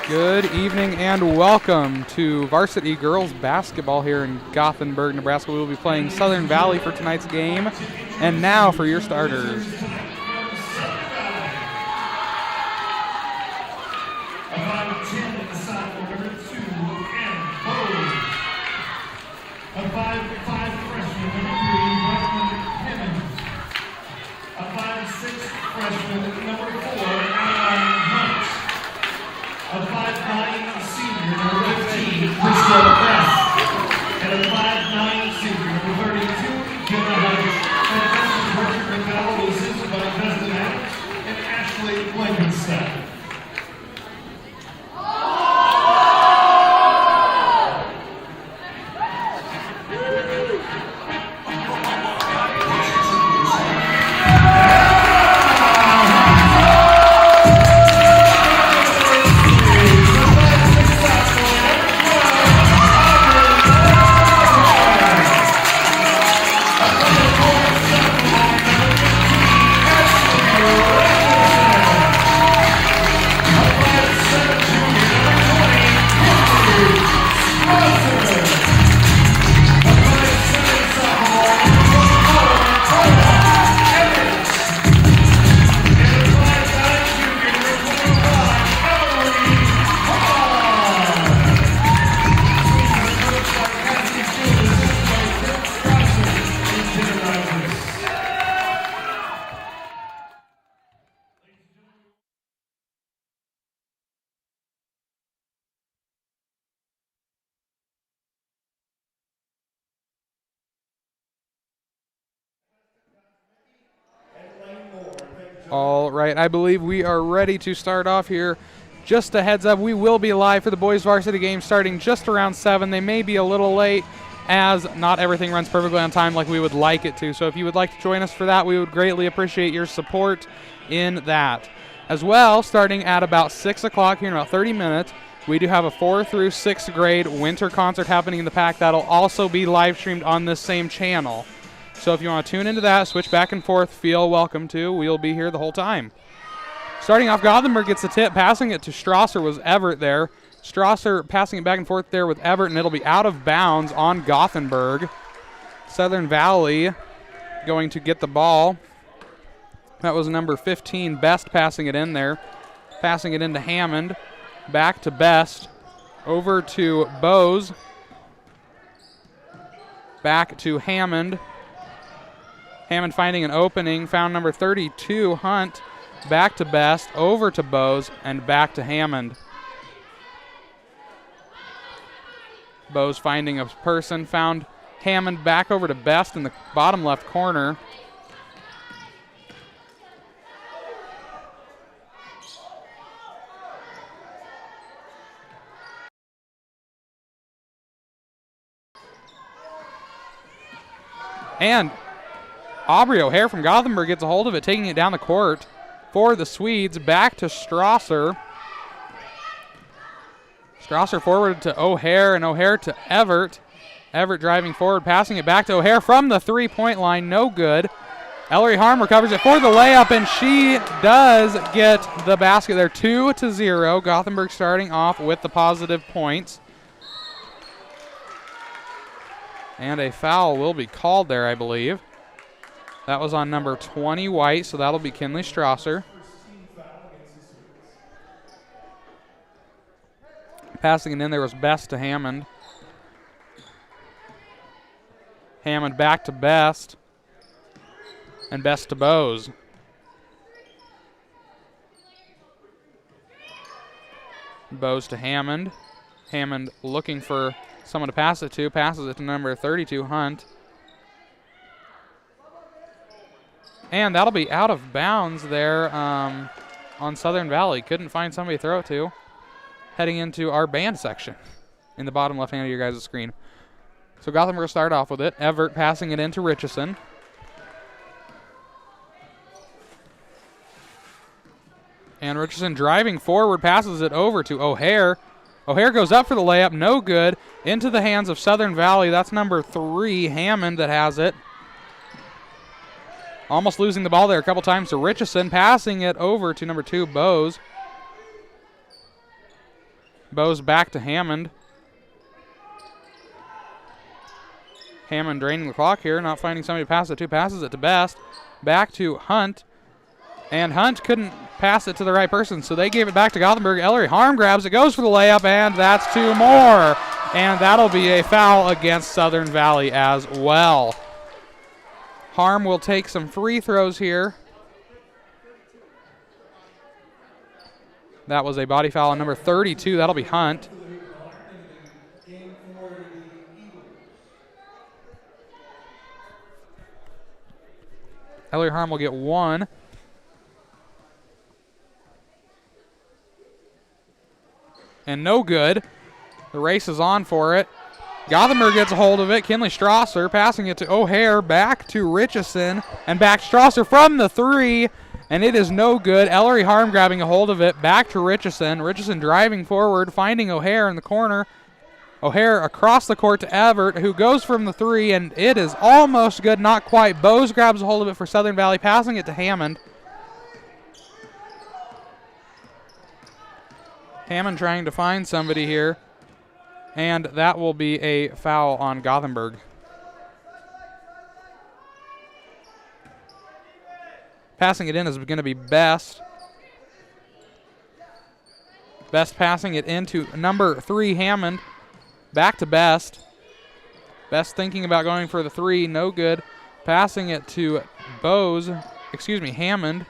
Good evening and welcome to Varsity Girls Basketball here in Gothenburg, Nebraska. We will be playing Southern Valley for tonight's game. And now for your starters. All right, I believe we are ready to start off here. Just a heads up, we will be live for the boys varsity game starting just around 7. They may be a little late as not everything runs perfectly on time like we would like it to. So if you would like to join us for that, we would greatly appreciate your support in that. As well, starting at about 6 o'clock here in about 30 minutes, we do have a 4th through 6th grade winter concert happening in the PAC that'll also be live streamed on this same channel. So if you want to tune into that, switch back and forth, feel welcome to. We'll be here the whole time. Starting off, Gothenburg gets the tip. Passing it to Strasser was Everett there. Strasser passing it back and forth there with Everett, and it'll be out of bounds on Gothenburg. Southern Valley going to get the ball. That was number 15, Best, passing it in there. Passing it into Hammond. Back to Best. Over to Bose. Back to Hammond. Hammond finding an opening, found number 32, Hunt. Back to Best, over to Bose, and back to Hammond. Bose finding a person, found Hammond, back over to Best in the bottom left corner. And Aubrey O'Hare from Gothenburg gets a hold of it, taking it down the court for the Swedes. Back to Strasser. Strasser forward to O'Hare, and O'Hare to Everett. Everett driving forward, passing it back to O'Hare from the three-point line. No good. Ellery Harm recovers it for the layup, and she does get the basket there. 2-0. Gothenburg starting off with the positive points. And a foul will be called there, I believe. That was on number 20, White, so that'll be Kinley Strasser. Passing it in there was Best to Hammond. Hammond back to Best. And Best to Bose. Bose to Hammond. Hammond looking for someone to pass it to. Passes it to number 32, Hunt. And that'll be out of bounds there on Southern Valley. Couldn't find somebody to throw it to. Heading into our band section in the bottom left hand of your guys' screen. So Gothenburg will start off with it. Everett passing it into Richardson. And Richardson driving forward, passes it over to O'Hare. O'Hare goes up for the layup, no good. Into the hands of Southern Valley. That's number 3, Hammond, that has it. Almost losing the ball there a couple times to Richardson, passing it over to number 2, Bose. Bose back to Hammond. Hammond draining the clock here, not finding somebody to pass it to. Passes it to Best. Back to Hunt. And Hunt couldn't pass it to the right person, so they gave it back to Gothenburg. Ellery Harm grabs it, goes for the layup, and that's 2 more. And that'll be a foul against Southern Valley as well. Harm will take some free throws here. That was a body foul on number 32. That'll be Hunt. Ellery Harm will get 1. And no good. The race is on for it. Gothenburg gets a hold of it. Kinley Strasser passing it to O'Hare. Back to Richardson. And back Strasser from the 3. And it is no good. Ellery Harm grabbing a hold of it. Back to Richardson. Richardson driving forward, finding O'Hare in the corner. O'Hare across the court to Everett, who goes from the 3, and it is almost good, not quite. Bose grabs a hold of it for Southern Valley, passing it to Hammond. Hammond trying to find somebody here, and that will be a foul on Gothenburg. Passing it in is going to be Best. Best passing it into number 3, Hammond. Back to Best. Best thinking about going for the 3, no good. Passing it to Hammond.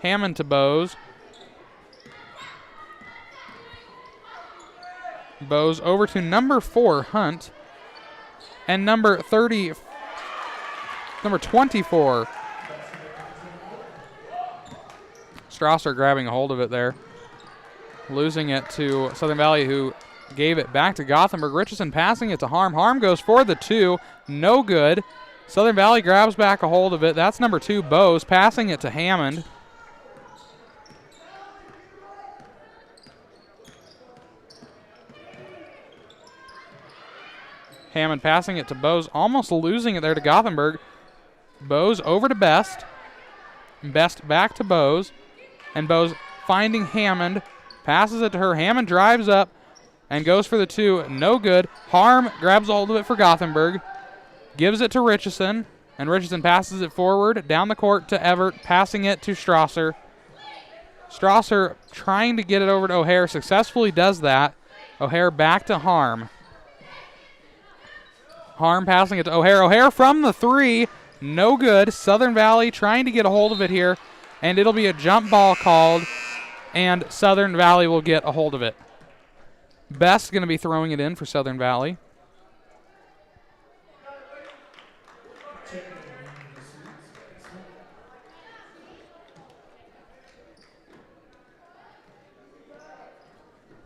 Hammond to Bose. Bose over to number 4, Hunt. And number 24. Strasser grabbing a hold of it there. Losing it to Southern Valley, who gave it back to Gothenburg. Richardson passing it to Harm. Harm goes for the 2. No good. Southern Valley grabs back a hold of it. That's number 2, Bose, passing it to Hammond. Hammond passing it to Bose, almost losing it there to Gothenburg. Bose over to Best. Best back to Bose. And Bose finding Hammond. Passes it to her. Hammond drives up and goes for the 2. No good. Harm grabs a hold of it for Gothenburg. Gives it to Richardson. And Richardson passes it forward down the court to Everett. Passing it to Strasser. Strasser trying to get it over to O'Hare. Successfully does that. O'Hare back to Harm. Harm passing it to O'Hare. O'Hare from the 3. No good. Southern Valley trying to get a hold of it here. And it'll be a jump ball called. And Southern Valley will get a hold of it. Best going to be throwing it in for Southern Valley.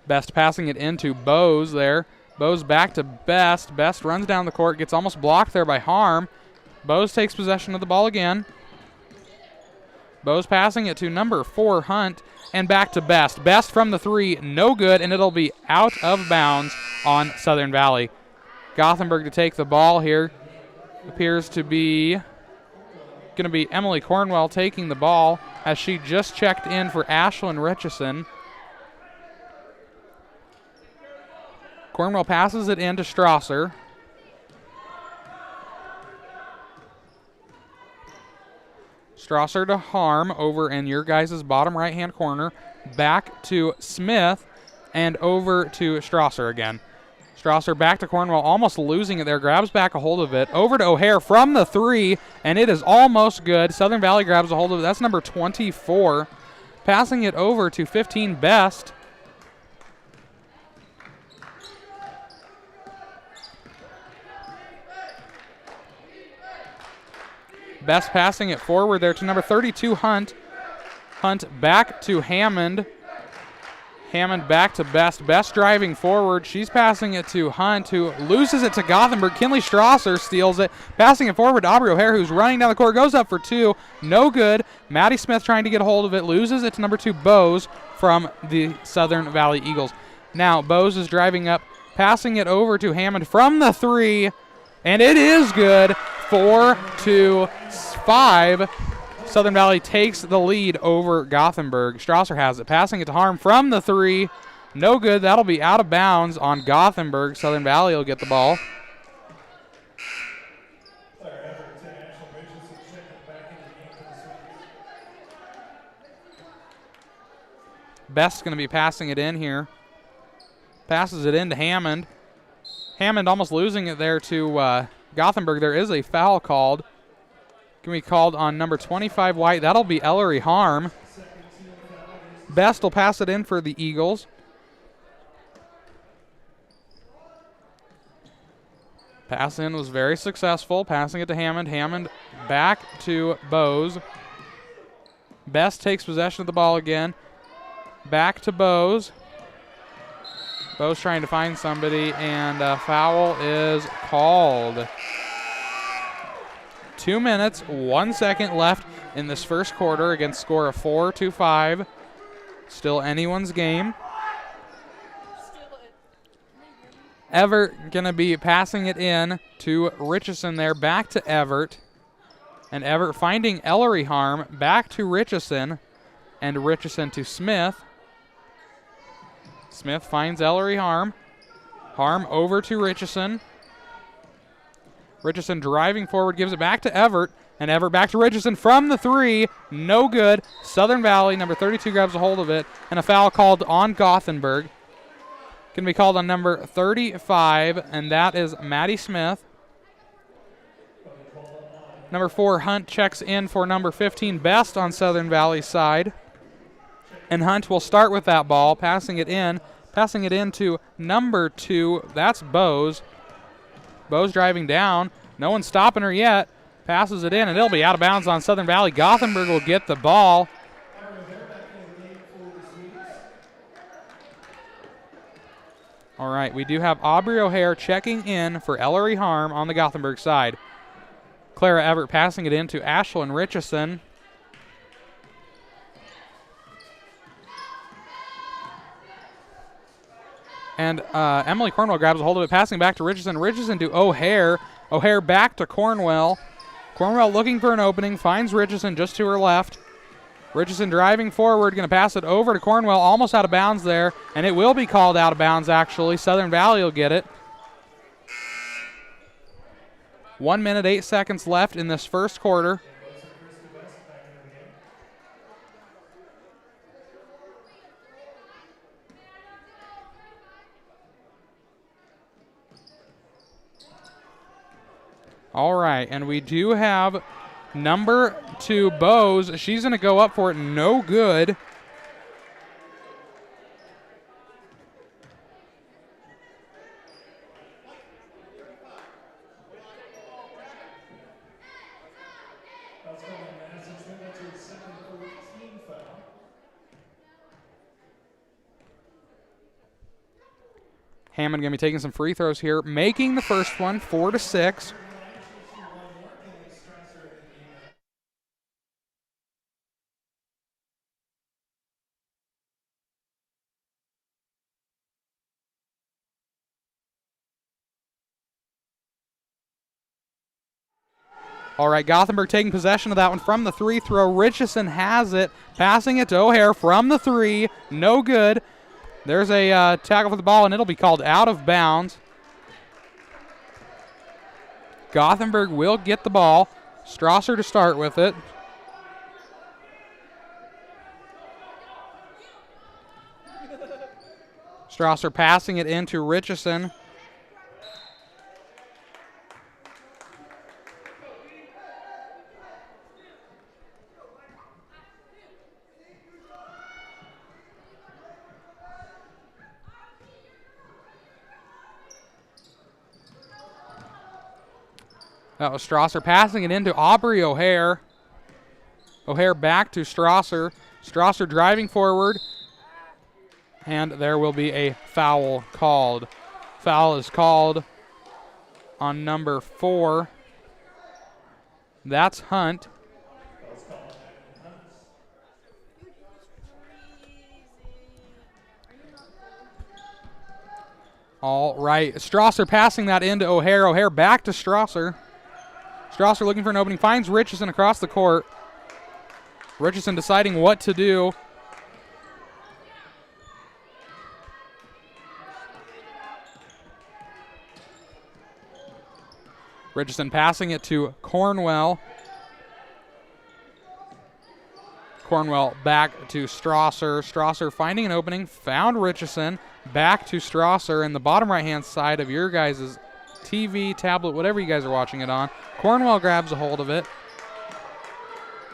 Best passing it into Bose there. Bose back to Best. Best runs down the court, gets almost blocked there by Harm. Bose takes possession of the ball again. Bose passing it to number 4, Hunt, and back to Best. Best from the 3, no good, and it'll be out of bounds on Southern Valley. Gothenburg to take the ball here. Appears to be going to be Emily Cornwell taking the ball as she just checked in for Ashlyn Richardson. Cornwell passes it in to Strasser. Strasser to Harm over in your guys' bottom right-hand corner. Back to Smith and over to Strasser again. Strasser back to Cornwell, almost losing it there. Grabs back a hold of it. Over to O'Hare from the 3, and it is almost good. Southern Valley grabs a hold of it. That's number 24. Passing it over to 15, Best. Best passing it forward there to number 32, Hunt. Hunt back to Hammond. Hammond back to Best. Best driving forward. She's passing it to Hunt, who loses it to Gothenburg. Kinley Strasser steals it. Passing it forward to Aubrey O'Hare, who's running down the court. Goes up for 2. No good. Maddie Smith trying to get a hold of it. Loses it to number 2, Bose from the Southern Valley Eagles. Now Bose is driving up, passing it over to Hammond from the 3. And it is good. 4-5. Southern Valley takes the lead over Gothenburg. Strasser has it, passing it to Harm from the 3. No good. That'll be out of bounds on Gothenburg. Southern Valley will get the ball. Best's going to be passing it in here. Passes it in to Hammond. Hammond almost losing it there to Gothenburg. There is a foul called. Can be called on number 25 White. That'll be Ellery Harm. Best will pass it in for the Eagles. Pass in was very successful. Passing it to Hammond. Hammond back to Bose. Best takes possession of the ball again. Back to Bose. Bose trying to find somebody, and a foul is called. 2 minutes, 1 second left in this first quarter against score of 4-5. Still anyone's game. Everett going to be passing it in to Richardson there, back to Everett. And Everett finding Ellery Harm, back to Richardson, and Richardson to Smith. Smith finds Ellery Harm. Harm over to Richardson. Richardson driving forward, gives it back to Everett, and Everett back to Richardson from the 3. No good. Southern Valley, number 32, grabs a hold of it, and a foul called on Gothenburg. Going to be called on number 35, and that is Maddie Smith. Number 4, Hunt checks in for number 15, Best on Southern Valley's side. And Hunt will start with that ball, passing it in to number 2. That's Bose. Bose driving down. No one's stopping her yet. Passes it in, and it'll be out of bounds on Southern Valley. Gothenburg will get the ball. All right, we do have Aubrey O'Hare checking in for Ellery Harm on the Gothenburg side. Clara Everett passing it in to Ashlyn Richardson. And Emily Cornwell grabs a hold of it, passing back to Richardson. Richardson to O'Hare. O'Hare back to Cornwell. Cornwell looking for an opening, finds Richardson just to her left. Richardson driving forward, going to pass it over to Cornwell, almost out of bounds there, and it will be called out of bounds, actually. Southern Valley will get it. 1 minute, 8 seconds left in this first quarter. All right, and we do have number 2, Bose. She's going to go up for it. No good. Hammond going to be taking some free throws here, making the first one, 4-6. All right, Gothenburg taking possession of that one from the 3 throw. Richardson has it, passing it to O'Hare from the 3. No good. There's a tackle for the ball, and it'll be called out of bounds. Gothenburg will get the ball. Strasser to start with it. Strasser passing it into Richardson. That was Strasser passing it into Aubrey O'Hare. O'Hare back to Strasser. Strasser driving forward. And there will be a foul called. Foul is called on number 4. That's Hunt. All right, Strasser passing that into O'Hare. O'Hare back to Strasser. Strasser looking for an opening, finds Richardson across the court. Richardson deciding what to do. Richardson passing it to Cornwell. Cornwell back to Strasser. Strasser finding an opening, found Richardson. Back to Strasser in the bottom right-hand side of your guys' TV, tablet, whatever you guys are watching it on. Cornwell grabs a hold of it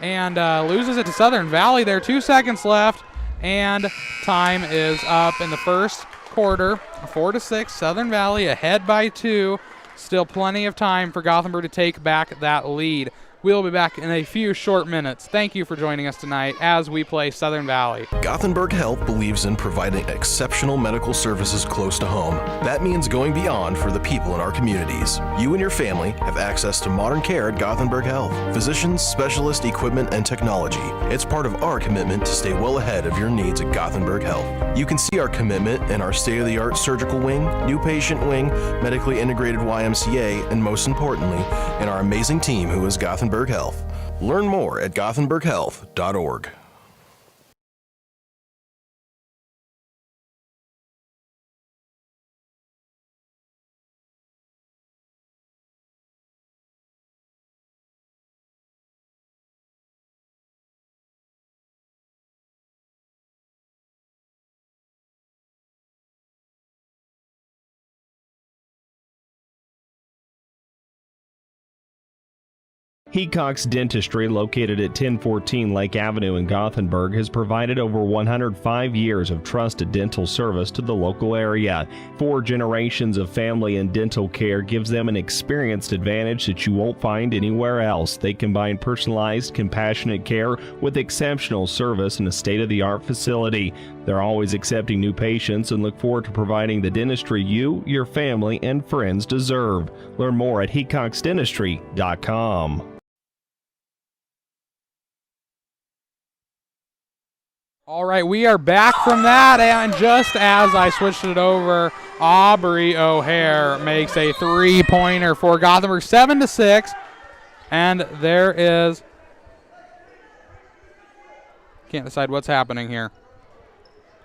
and loses it to Southern Valley there. 2 seconds left, and time is up in the first quarter. 4-6, Southern Valley ahead by 2. Still plenty of time for Gothenburg to take back that lead. We'll be back in a few short minutes. Thank you for joining us tonight as we play Southern Valley. Gothenburg Health believes in providing exceptional medical services close to home. That means going beyond for the people in our communities. You and your family have access to modern care at Gothenburg Health. Physicians, specialists, equipment, and technology. It's part of our commitment to stay well ahead of your needs at Gothenburg Health. You can see our commitment in our state-of-the-art surgical wing, new patient wing, medically integrated YMCA, and most importantly, in our amazing team who is Gothenburg Health. Learn more at gothenburghealth.org. Hecox Dentistry, located at 1014 Lake Avenue in Gothenburg, has provided over 105 years of trusted dental service to the local area. 4 generations of family and dental care gives them an experienced advantage that you won't find anywhere else. They combine personalized, compassionate care with exceptional service in a state-of-the-art facility. They're always accepting new patients and look forward to providing the dentistry you, your family, and friends deserve. Learn more at hecoxdentistry.com. All right, we are back from that, and just as I switched it over, Aubrey O'Hare makes a 3-pointer for Gothenburg, 7-6, and there is, can't decide what's happening here.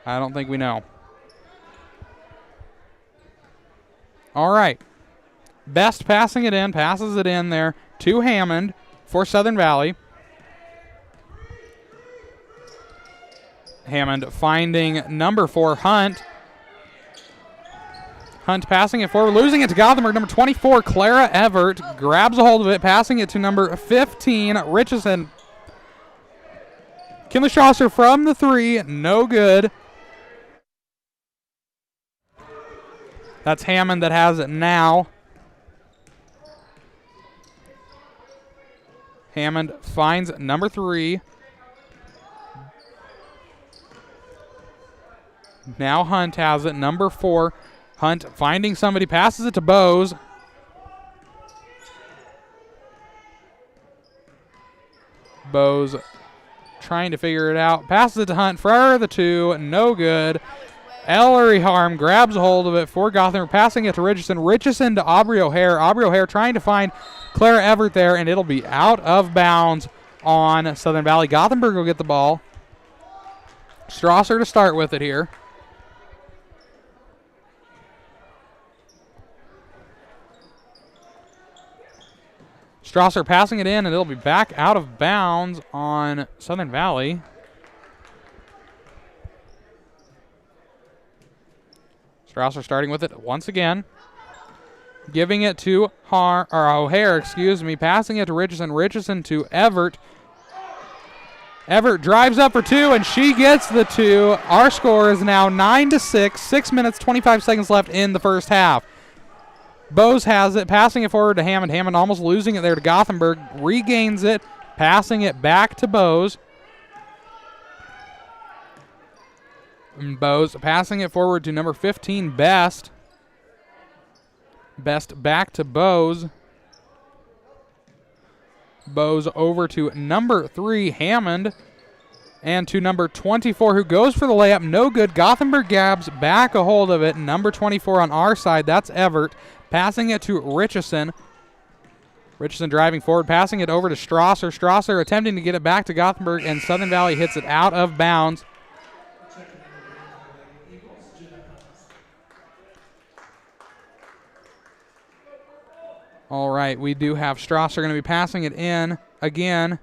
I don't think we know. All right, Best passing it in, passes it in there to Hammond for Southern Valley. Hammond finding number 4, Hunt. Hunt passing it forward, losing it to Gothenburg. Number 24, Clara Everett, grabs a hold of it, passing it to number 15, Richardson. Kinley Strasser from the 3, no good. That's Hammond that has it now. Hammond finds number 3. Now Hunt has it, number 4. Hunt finding somebody, passes it to Bose. Bose trying to figure it out. Passes it to Hunt for the 2, no good. Ellery Harm grabs a hold of it for Gothenburg, passing it to Richardson. Richardson to Aubrey O'Hare. Aubrey O'Hare trying to find Clara Everett there, and it'll be out of bounds on Southern Valley. Gothenburg will get the ball. Strasser to start with it here. Strasser passing it in, and it'll be back out of bounds on Southern Valley. Strasser starting with it once again. Giving it to O'Hare, passing it to Richardson. Richardson to Everett. Everett drives up for 2, and she gets the 2. Our score is now 9-6, 6 minutes, 25 seconds left in the first half. Bose has it, passing it forward to Hammond. Hammond almost losing it there to Gothenburg. Regains it, passing it back to Bose. And Bose passing it forward to number 15, Best. Best back to Bose. Bose over to number 3, Hammond. And to number 24, who goes for the layup. No good. Gothenburg grabs back a hold of it. Number 24 on our side, that's Everett. Passing it to Richardson. Richardson driving forward, passing it over to Strasser. Strasser attempting to get it back to Gothenburg, and Southern Valley hits it out of bounds. All right, we do have Strasser going to be passing it in again.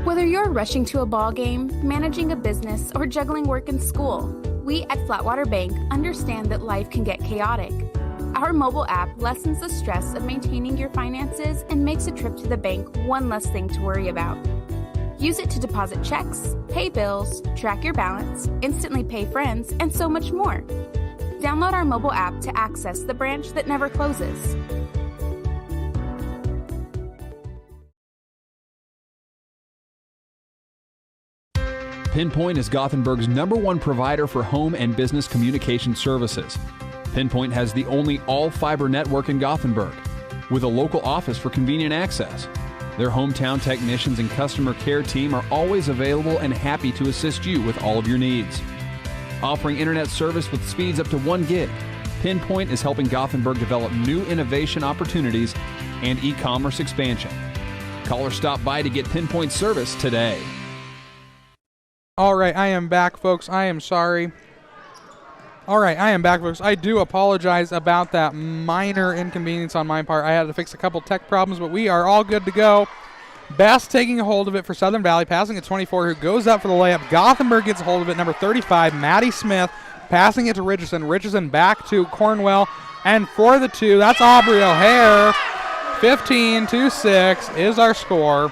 Whether you're rushing to a ball game, managing a business, or juggling work and school, we at Flatwater Bank understand that life can get chaotic. Our mobile app lessens the stress of maintaining your finances and makes a trip to the bank one less thing to worry about. Use it to deposit checks, pay bills, track your balance, instantly pay friends, and so much more. Download our mobile app to access the branch that never closes. Pinpoint is Gothenburg's #1 provider for home and business communication services. Pinpoint has the only all-fiber network in Gothenburg, with a local office for convenient access. Their hometown technicians and customer care team are always available and happy to assist you with all of your needs. Offering internet service with speeds up to 1 gig, Pinpoint is helping Gothenburg develop new innovation opportunities and e-commerce expansion. Call or stop by to get Pinpoint service today. All right, I am back, folks. I am sorry. All right, I am back, folks. I do apologize about that minor inconvenience on my part. I had to fix a couple tech problems, but we are all good to go. Best taking a hold of it for Southern Valley, passing it 24, who goes up for the layup. Gothenburg gets a hold of it, number 35, Maddie Smith, passing it to Richardson. Richardson back to Cornwell, and for the two, that's Aubrey O'Hare. 15-6 is our score.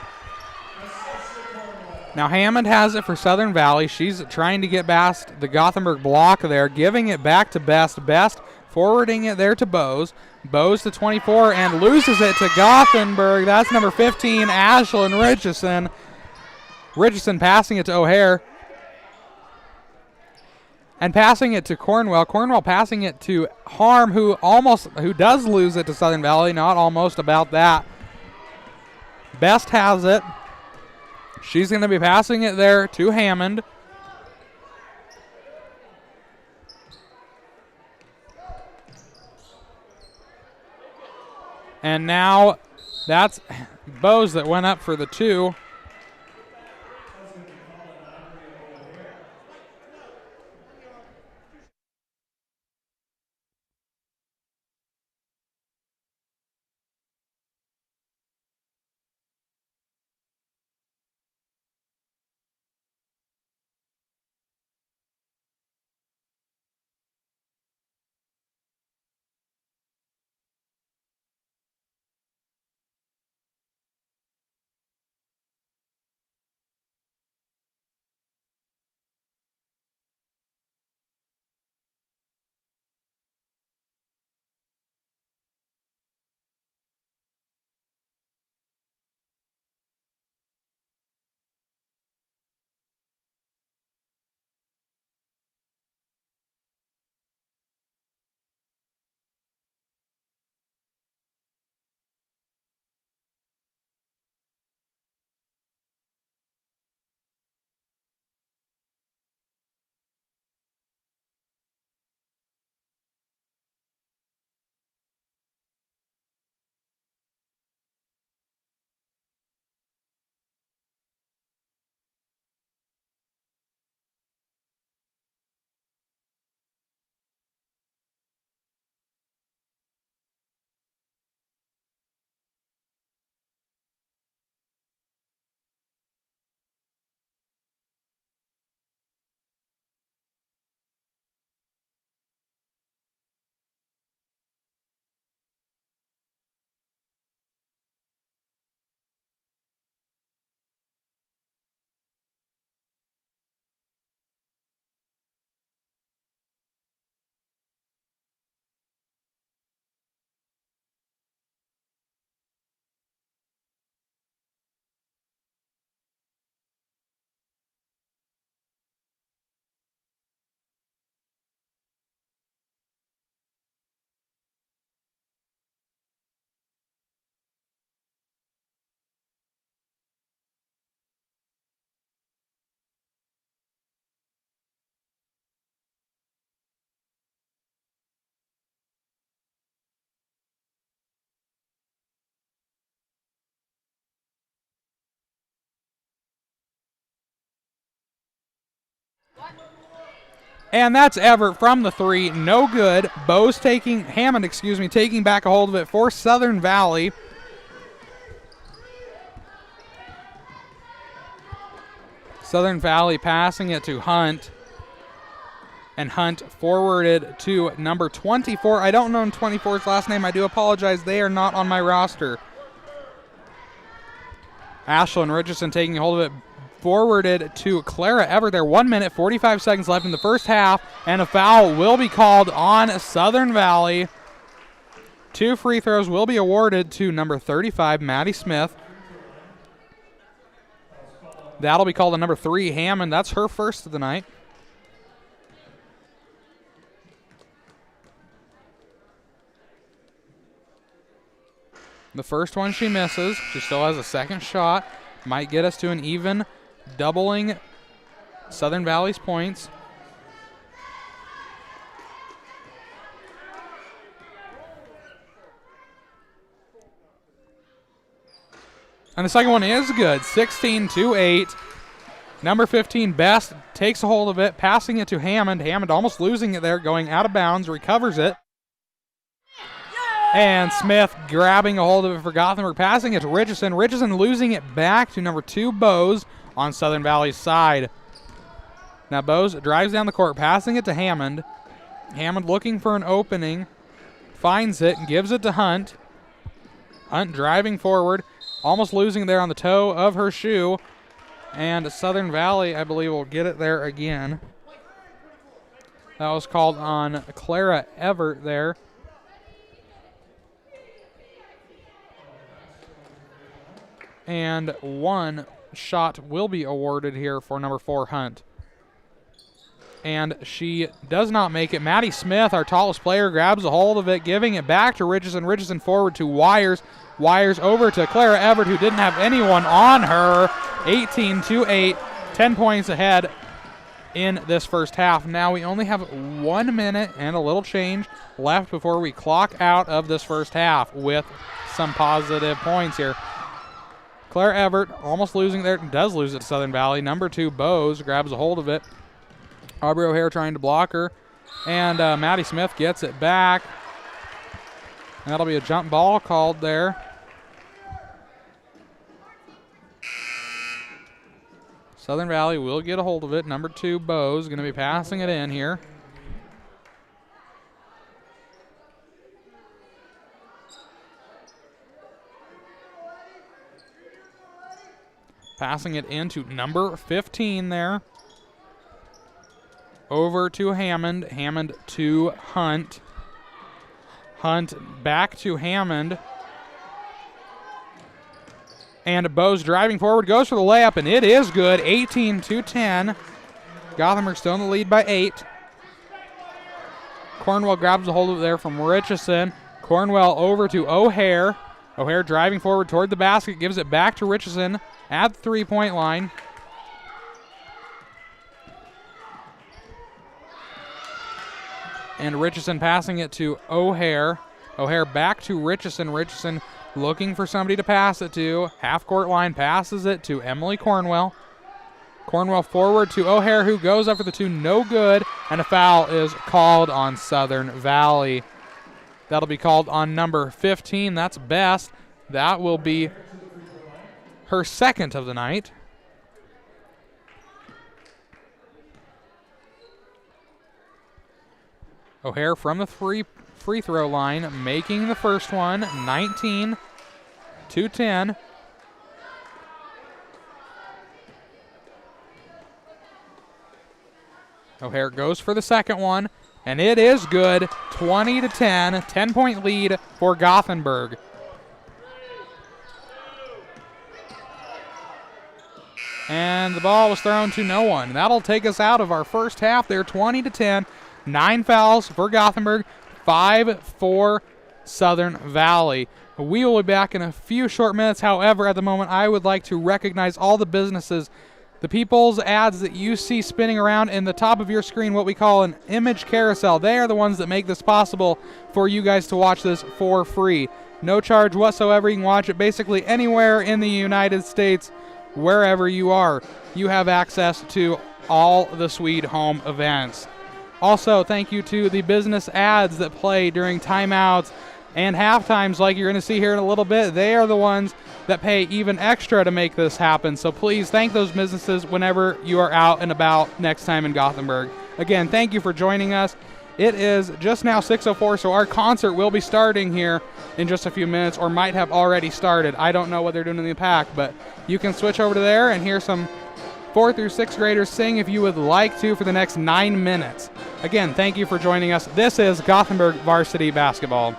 Now Hammond has it for Southern Valley. She's trying to get past the Gothenburg block there, giving it back to Best. Best forwarding it there to Bose. Bose to 24 and loses it to Gothenburg. That's number 15, Ashlyn Richardson. Richardson passing it to O'Hare. And passing it to Cornwell. Cornwell passing it to Harm, who does lose it to Southern Valley. Not almost, about that. Best has it. She's going to be passing it there to Hammond. And now that's Bose that went up for the two. And that's Everett from the three, no good. Hammond taking back a hold of it for Southern Valley. Southern Valley passing it to Hunt. And Hunt forwarded to number 24. I don't know 24's last name. I do apologize. They are not on my roster. Ashlyn Richardson taking hold of it. Forwarded to Clara Everett there. 1 minute, 45 seconds left in the first half, and a foul will be called on Southern Valley. 2 free throws will be awarded to number 35, Maddie Smith. That'll be called on number 3, Hammond. That's her first of the night. The first one she misses. She still has a second shot. Might get us to an even, doubling Southern Valley's points. And the second one is good, 16-8. Number 15, Best, takes a hold of it, passing it to Hammond. Hammond almost losing it there, going out of bounds, recovers it. And Smith grabbing a hold of it for Gothenburg, passing it to Richardson. Richardson losing it back to number 2, Bose, on Southern Valley's side. Now Bose drives down the court, passing it to Hammond. Hammond looking for an opening, finds it and gives it to Hunt. Hunt driving forward, almost losing there on the toe of her shoe. And Southern Valley, I believe, will get it there again. That was called on Clara Everett there. And 1 shot will be awarded here for number 4, Hunt. And she does not make it. Maddie Smith, our tallest player, grabs a hold of it, giving it back to Richardson. Richardson forward to Wires. Wires over to Clara Everett, who didn't have anyone on her. 18-8, 10 points ahead in this first half. Now we only have 1 minute and a little change left before we clock out of this first half with some positive points here. Claire Everett almost losing there, does lose it to Southern Valley. Number 2, Bose, grabs a hold of it. Aubrey O'Hare trying to block her. And Maddie Smith gets it back. And that'll be a jump ball called there. Southern Valley will get a hold of it. Number 2, Bose, going to be passing it in here. Passing it into number 15 there. Over to Hammond. Hammond to Hunt. Hunt back to Hammond. And Bose driving forward, goes for the layup, and it is good. 18-10. Gothenburg still in the lead by 8. Cornwell grabs a hold of it there from Richardson. Cornwell over to O'Hare. O'Hare driving forward toward the basket, gives it back to Richardson at the 3-point line. And Richardson passing it to O'Hare. O'Hare back to Richardson. Richardson looking for somebody to pass it to. Half-court line, passes it to Emily Cornwell. Cornwell forward to O'Hare, who goes up for the 2, no good. And a foul is called on Southern Valley. That'll be called on number 15. That's Best. That will be her second of the night. O'Hare from the free throw line, making the first one, 19-10. O'Hare goes for the second one, and it is good, 20-10, 10-point lead for Gothenburg. And the ball was thrown to no one. That'll take us out of our first half there, 20-10. 9 fouls for Gothenburg, 5 for Southern Valley. We will be back in a few short minutes. However, at the moment, I would like to recognize all the businesses, the people's ads that you see spinning around in the top of your screen, what we call an image carousel. They are the ones that make this possible for you guys to watch this for free. No charge whatsoever. You can watch it basically anywhere in the United States, wherever you are. You have access to all the Sweet Home events. Also, thank you to the business ads that play during timeouts and halftimes like you're going to see here in a little bit. They are the ones that pay even extra to make this happen. So please thank those businesses whenever you are out and about next time in Gothenburg. Again, thank you for joining us. It is just now 6:04, so our concert will be starting here in just a few minutes, or might have already started. I don't know what they're doing in the pack, but you can switch over to there and hear some 4th through 6th graders sing if you would like to for the next 9 minutes. Again, thank you for joining us. This is Gothenburg Varsity Basketball.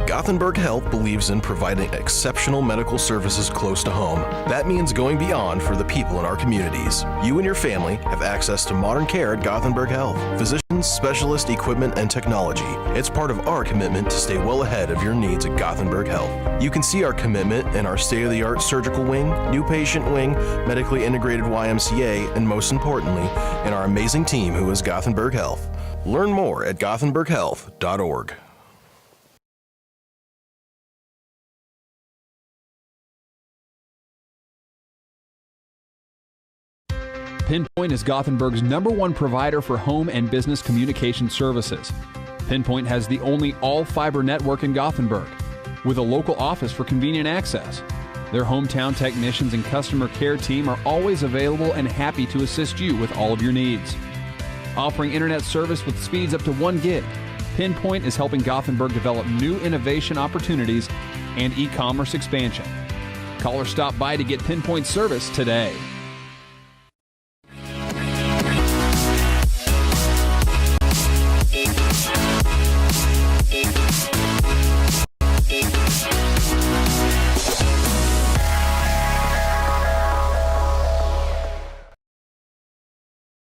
Gothenburg Health believes in providing exceptional medical services close to home. That means going beyond for the people in our communities. You and your family have access to modern care at Gothenburg Health. Physicians, specialists, equipment, and technology. It's part of our commitment to stay well ahead of your needs at Gothenburg Health. You can see our commitment in our state-of-the-art surgical wing, new patient wing, medically integrated YMCA, and most importantly, in our amazing team who is Gothenburg Health. Learn more at gothenburghealth.org. Pinpoint is Gothenburg's #1 provider for home and business communication services. Pinpoint has the only all-fiber network in Gothenburg, with a local office for convenient access. Their hometown technicians and customer care team are always available and happy to assist you with all of your needs. Offering internet service with speeds up to 1 gig, Pinpoint is helping Gothenburg develop new innovation opportunities and e-commerce expansion. Call or stop by to get Pinpoint service today.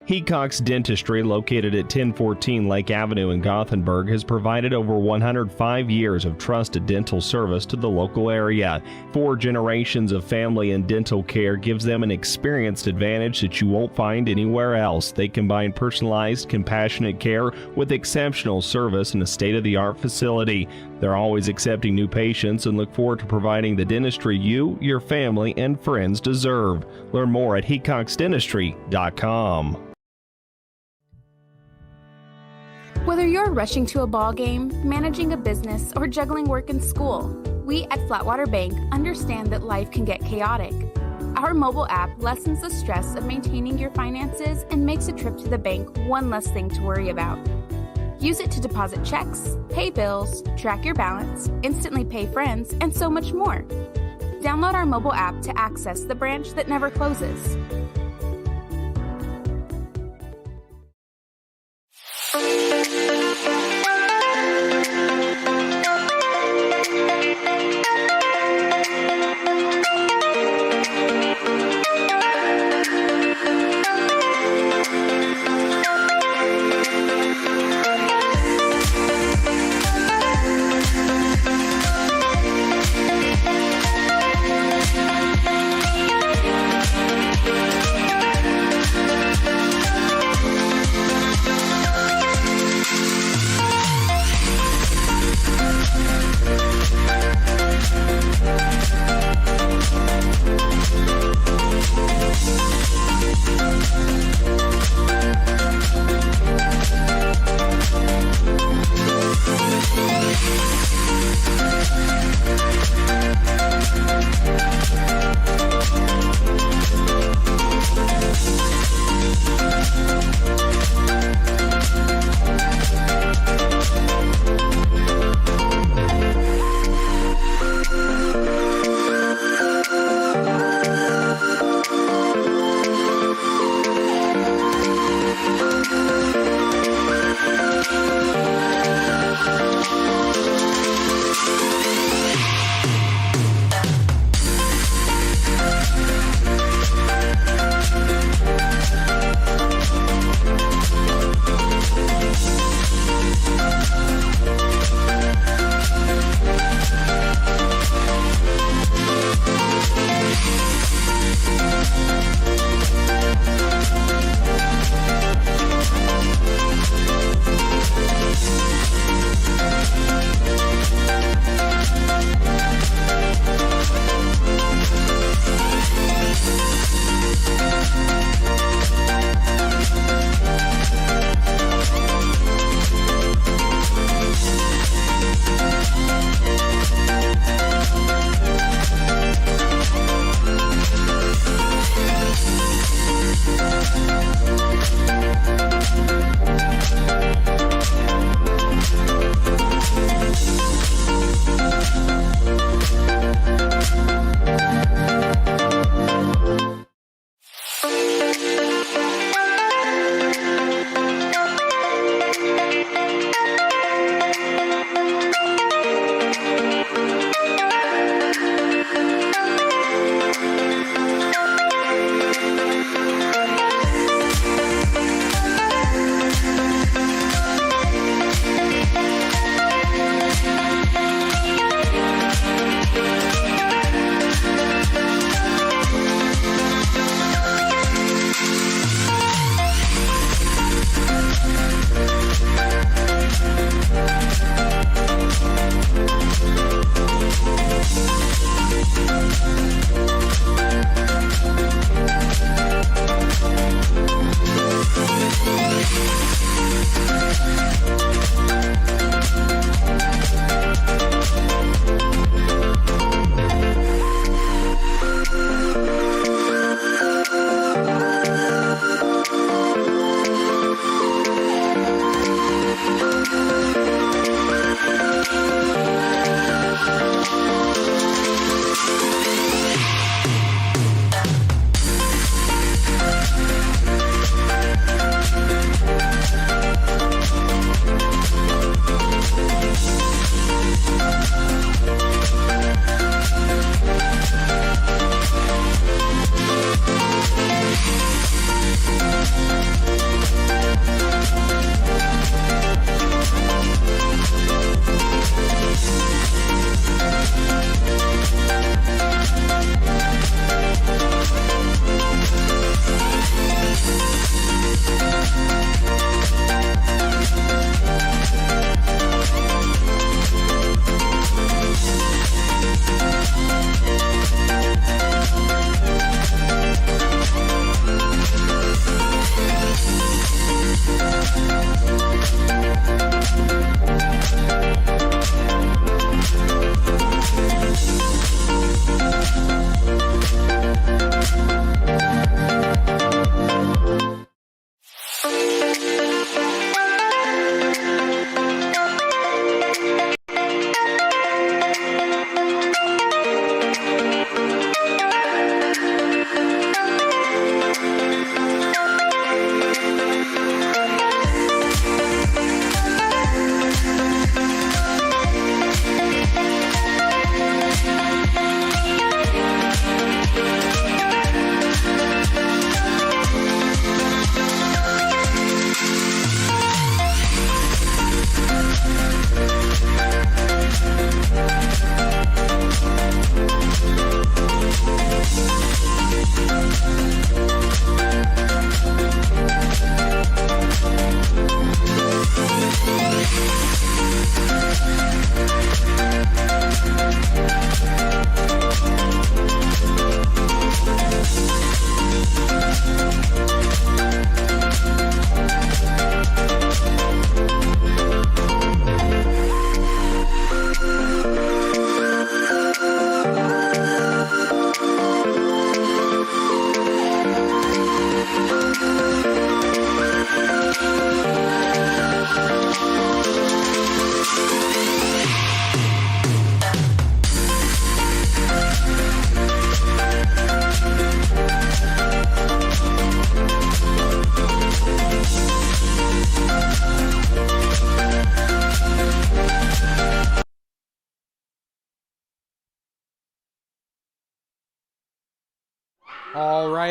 Hecox Dentistry, located at 1014 Lake Avenue in Gothenburg, has provided over 105 years of trusted dental service to the local area. 4 generations of family and dental care gives them an experienced advantage that you won't find anywhere else. They combine personalized, compassionate care with exceptional service in a state-of-the-art facility. They're always accepting new patients and look forward to providing the dentistry you, your family, and friends deserve. Learn more at hecoxdentistry.com. Whether you're rushing to a ball game, managing a business, or juggling work and school, we at Flatwater Bank understand that life can get chaotic. Our mobile app lessens the stress of maintaining your finances and makes a trip to the bank one less thing to worry about. Use it to deposit checks, pay bills, track your balance, instantly pay friends, and so much more. Download our mobile app to access the branch that never closes.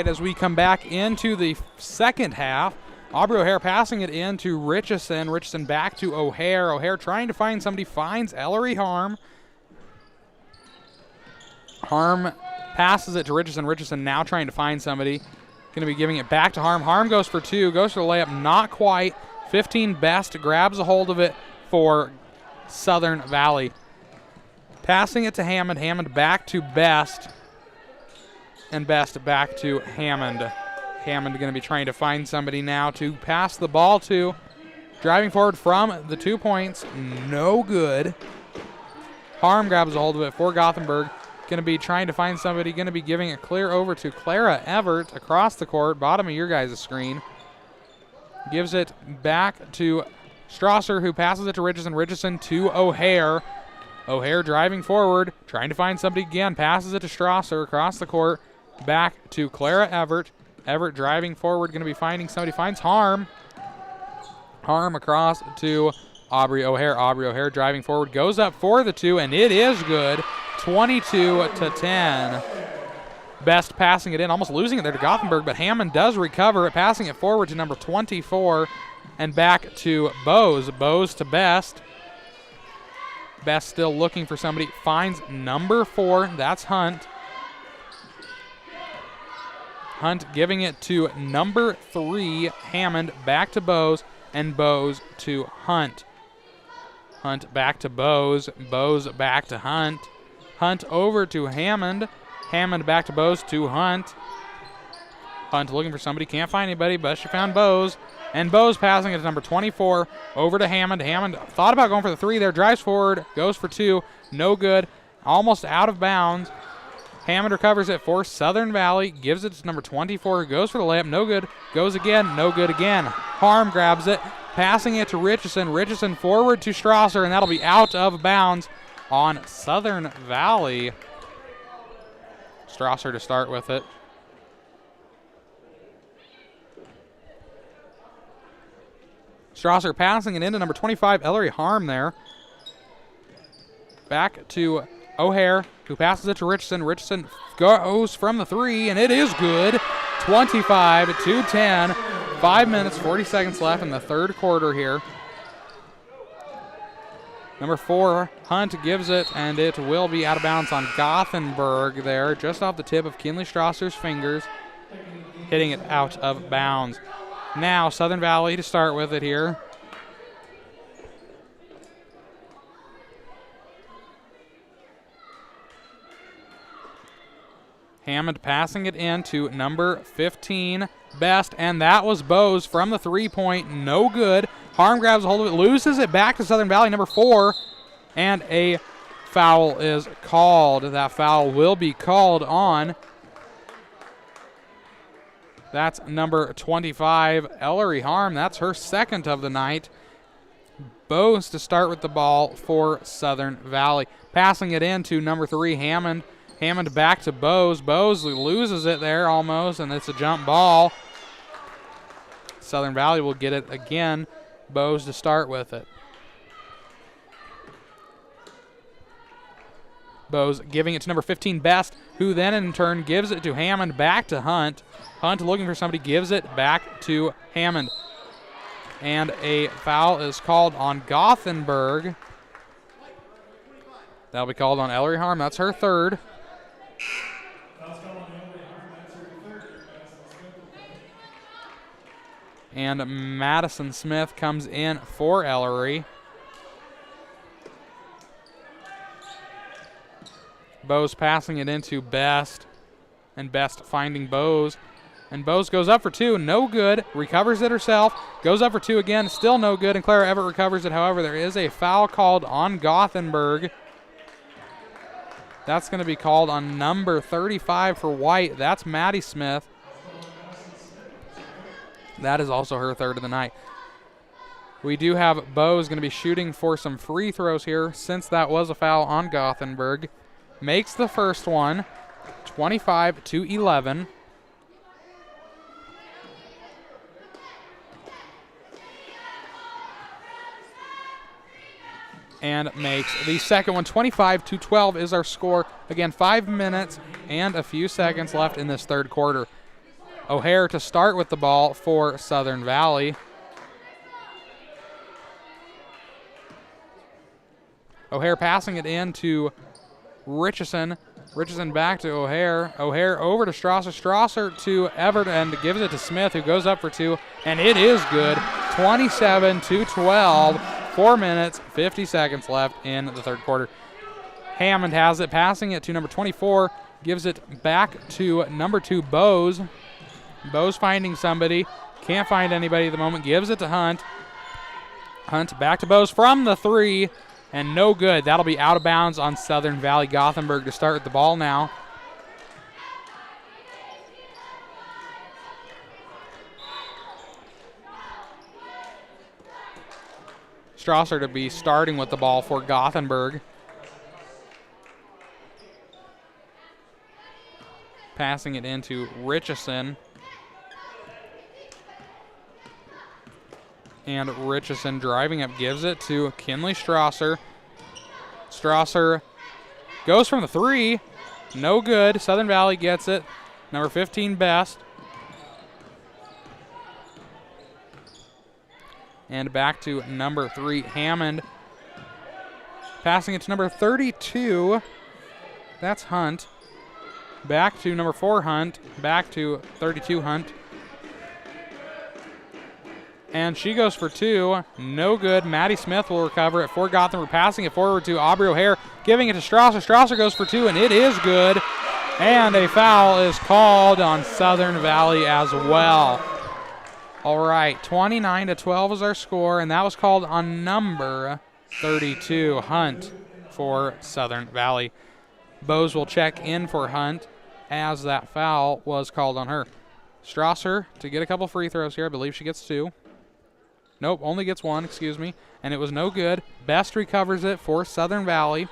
right, as we come back into the second half, Aubrey O'Hare passing it in to Richardson. Richardson back to O'Hare. O'Hare trying to find somebody, finds Ellery Harm. Harm passes it to Richardson. Richardson now trying to find somebody. Going to be giving it back to Harm. Harm goes for two, goes for the layup, not quite. 15 Best grabs a hold of it for Southern Valley. Passing it to Hammond. Hammond back to Best. And Best back to Hammond. Hammond going to be trying to find somebody now to pass the ball to. Driving forward from the 2 points. No good. Harm grabs a hold of it for Gothenburg. Going to be trying to find somebody. Going to be giving it clear over to Clara Everett across the court. Bottom of your guys' screen. Gives it back to Strasser, who passes it to Richardson. Richardson to O'Hare. O'Hare driving forward. Trying to find somebody again. Passes it to Strasser across the court. Back to Clara Everett. Everett driving forward, going to be finding somebody, finds Harm. Harm across to Aubrey O'Hare. Aubrey O'Hare driving forward, goes up for the two, and it is good. 22-10. Best passing it in, almost losing it there to Gothenburg, but Hammond does recover it, passing it forward to number 24 and back to Bose. Bose to Best. Best still looking for somebody, finds number 4, that's Hunt. Hunt giving it to number 3, Hammond, back to Bose, and Bose to Hunt. Hunt back to Bose, Bose back to Hunt. Hunt over to Hammond, Hammond back to Bose to Hunt. Hunt looking for somebody, can't find anybody, but she found Bose. And Bose passing it to number 24, over to Hammond. Hammond thought about going for the 3 there, drives forward, goes for 2, no good, almost out of bounds. Hammond recovers it for Southern Valley, gives it to number 24, who goes for the layup, no good, goes again, no good again. Harm grabs it, passing it to Richardson. Richardson forward to Strasser, and that'll be out of bounds on Southern Valley. Strasser to start with it. Strasser passing it into number 25, Ellery Harm there. Back to O'Hare, who passes it to Richardson. Richardson goes from the 3, and it is good. 25-10. 5 minutes, 40 seconds left in the third quarter here. Number 4, Hunt gives it, and it will be out of bounds on Gothenburg there, just off the tip of Kinley Strasser's fingers, hitting it out of bounds. Now, Southern Valley to start with it here. Hammond passing it in to number 15, Best, and that was Bose from the 3-point, no good. Harm grabs a hold of it, loses it back to Southern Valley, number 4, and a foul is called. That foul will be called on. That's number 25, Ellery Harm. That's her second of the night. Bose to start with the ball for Southern Valley. Passing it in to number 3, Hammond. Hammond back to Bose. Bose loses it there almost, and it's a jump ball. Southern Valley will get it again. Bose to start with it. Bose giving it to number 15, Best, who then in turn gives it to Hammond, back to Hunt. Hunt looking for somebody, gives it back to Hammond. And a foul is called on Gothenburg. That'll be called on Ellery Harm. That's her third. And Madison Smith comes in for Ellery. Bose passing it into Best, and Best finding Bose. And Bose goes up for 2, no good, recovers it herself, goes up for 2 again, still no good, and Clara Everett recovers it. However, there is a foul called on Gothenburg. That's going to be called on number 35 for White. That's Maddie Smith. That is also her third of the night. We do have Bose going to be shooting for some free throws here, since that was a foul on Gothenburg. Makes the first one, 25-11. And makes the second one, 25-12 is our score. Again, 5 minutes and a few seconds left in this third quarter. O'Hare to start with the ball for Southern Valley. O'Hare passing it in to Richardson. Richardson back to O'Hare. O'Hare over to Strasser. Strasser to Everett and gives it to Smith, who goes up for two, and it is good. 27-12. 4 minutes, 50 seconds left in the third quarter. Hammond has it, passing it to number 24. Gives it back to number 2, Bose. Bose finding somebody. Can't find anybody at the moment. Gives it to Hunt. Hunt back to Bose from the 3. And no good. That'll be out of bounds on Southern Valley. Gothenburg to start with the ball now. Strasser to be starting with the ball for Gothenburg. Passing it into Richardson. And Richardson driving up, gives it to Kinley Strasser. Strasser goes from the 3. No good. Southern Valley gets it. Number 15, Best. And back to number 3, Hammond. Passing it to number 32. That's Hunt. Back to number 4, Hunt. Back to 32, Hunt. And she goes for 2. No good. Maddie Smith will recover it for Gothenburg. Passing it forward to Aubrey O'Hare. Giving it to Strasser. Strasser goes for 2, and it is good. And a foul is called on Southern Valley as well. All right, 29-12 is our score, and that was called on number 32, Hunt, for Southern Valley. Bose will check in for Hunt as that foul was called on her. Strasser to get a couple free throws here. I believe she gets 2. Nope, only gets 1, excuse me. And it was no good. Best recovers it for Southern Valley.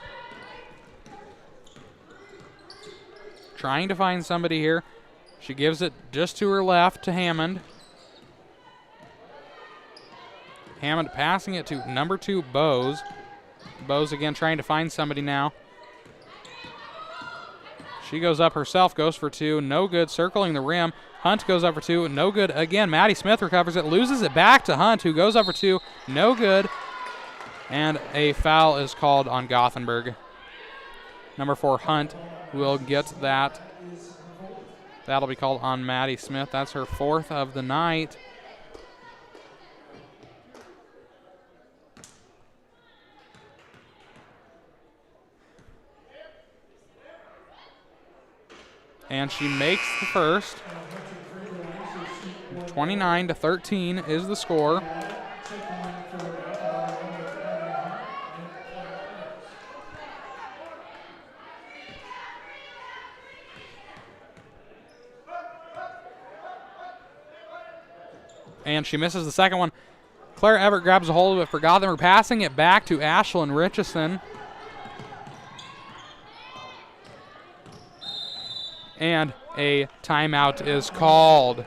Trying to find somebody here. She gives it just to her left to Hammond. Hammond passing it to number 2, Bose. Bose again trying to find somebody now. She goes up herself, goes for 2. No good, circling the rim. Hunt goes up for 2. No good again. Maddie Smith recovers it, loses it back to Hunt, who goes up for 2. No good. And a foul is called on Gothenburg. Number 4, Hunt, will get that. That'll be called on Maddie Smith. That's her 4th of the night. And she makes the first. 29-13 is the score. And she misses the second one. Claire Everett grabs a hold of it for Gothenburg, passing it back to Ashlyn Richardson. And a timeout is called